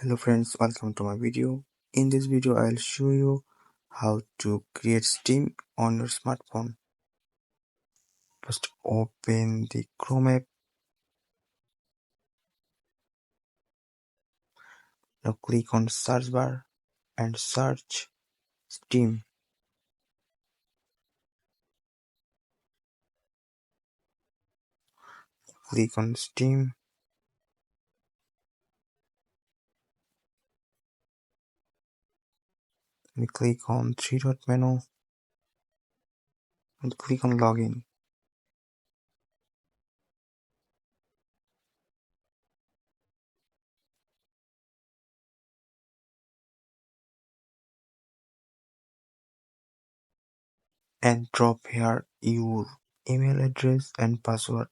Hello friends, welcome to my video. In this video I'll show you how to create Steam on your smartphone. First open the Chrome app. Now click on search bar and search Steam. Click on Steam. And click on three dot menu and click on login. And drop here your email address and password.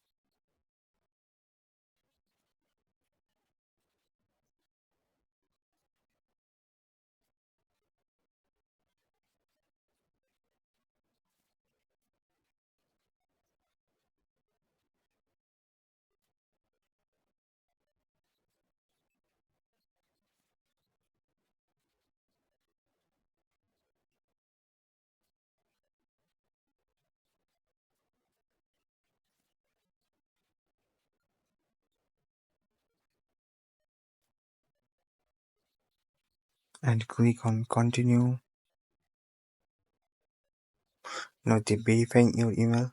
And click on continue. Now the verifying your email.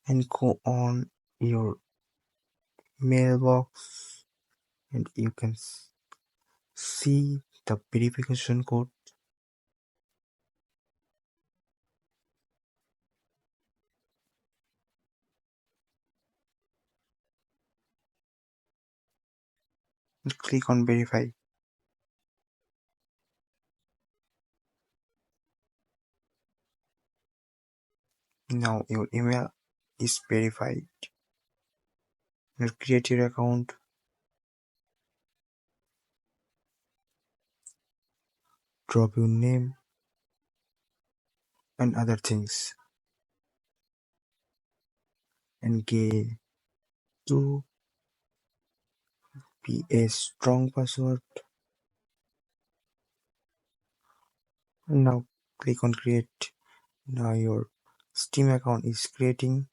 And go on your mailbox and you can see the verification code. And click on verify. Now your email is verified. Now create your account. Drop your name and other things. And get to be a strong password. And now click on create. Now your Steam account is creating.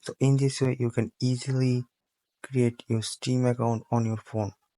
So in this way you can easily create your Steam account on your phone.